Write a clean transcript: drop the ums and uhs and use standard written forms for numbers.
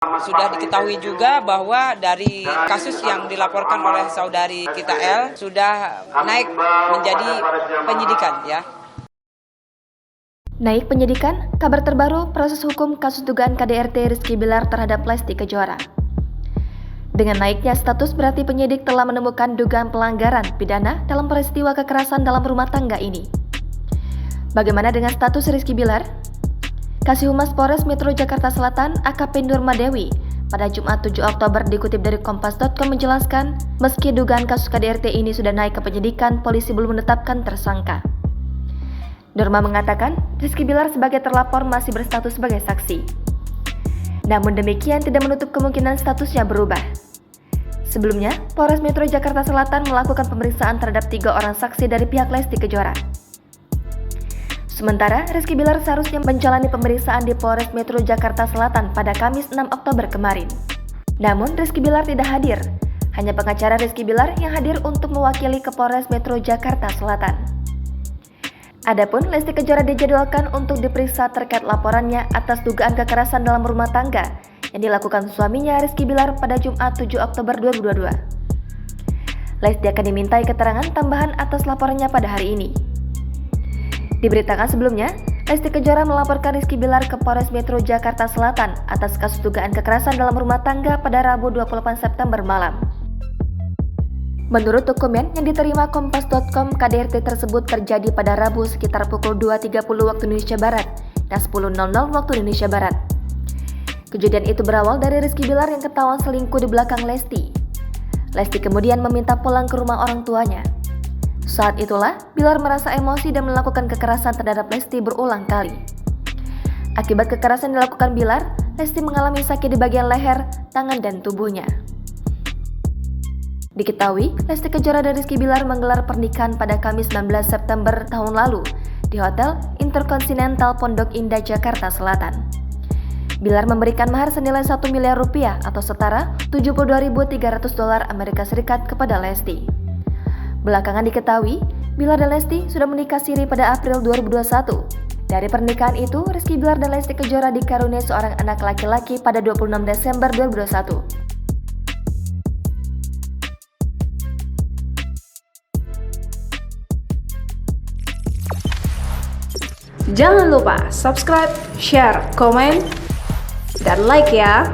Sudah diketahui juga bahwa dari kasus yang dilaporkan oleh saudari kita L sudah naik menjadi penyidikan ya. Naik penyidikan, kabar terbaru proses hukum kasus dugaan KDRT Rizky Bilar terhadap Lesti Kejora. Dengan naiknya status berarti penyidik telah menemukan dugaan pelanggaran pidana dalam peristiwa kekerasan dalam rumah tangga ini. Bagaimana dengan status Rizky Bilar? Kasih Humas Polres Metro Jakarta Selatan AKP Nurmadewi pada Jumat 7 Oktober dikutip dari Kompas.com menjelaskan, meski dugaan kasus KDRT ini sudah naik ke penyidikan, polisi belum menetapkan tersangka. Nurma mengatakan, Rizky Bilar sebagai terlapor masih berstatus sebagai saksi. Namun demikian tidak menutup kemungkinan statusnya berubah. Sebelumnya, Polres Metro Jakarta Selatan melakukan pemeriksaan terhadap 3 orang saksi dari pihak Lesti Kejora. Sementara, Rizky Bilar seharusnya menjalani pemeriksaan di Polres Metro Jakarta Selatan pada Kamis 6 Oktober kemarin. Namun, Rizky Bilar tidak hadir. Hanya pengacara Rizky Bilar yang hadir untuk mewakili ke Polres Metro Jakarta Selatan. Adapun Lesti Kejora dijadwalkan untuk diperiksa terkait laporannya atas dugaan kekerasan dalam rumah tangga yang dilakukan suaminya Rizky Bilar pada Jumat 7 Oktober 2022. Lesti akan dimintai keterangan tambahan atas laporannya pada hari ini. Diberitakan sebelumnya, Lesti Kejora melaporkan Rizky Bilar ke Polres Metro Jakarta Selatan atas kasus dugaan kekerasan dalam rumah tangga pada Rabu 28 September malam. Menurut dokumen yang diterima Kompas.com, KDRT tersebut terjadi pada Rabu sekitar pukul 2.30 waktu Indonesia Barat dan 10.00 waktu Indonesia Barat. Kejadian itu berawal dari Rizky Bilar yang ketahuan selingkuh di belakang Lesti. Lesti kemudian meminta pulang ke rumah orang tuanya. Saat itulah, Bilar merasa emosi dan melakukan kekerasan terhadap Lesti berulang kali. Akibat kekerasan yang dilakukan Bilar, Lesti mengalami sakit di bagian leher, tangan, dan tubuhnya. Diketahui, Lesti Kejora dan Rizky Bilar menggelar pernikahan pada Kamis 19 September tahun lalu di Hotel Intercontinental Pondok Indah, Jakarta Selatan. Bilar memberikan mahar senilai 1 miliar rupiah atau setara $72.300 Amerika Serikat kepada Lesti. Belakangan diketahui, Bilar dan Lesti sudah menikah siri pada April 2021. Dari pernikahan itu, Rizky Bilar dan Lesti Kejora dikaruniai seorang anak laki-laki pada 26 Desember 2021. Jangan lupa subscribe, share, komen, dan like ya!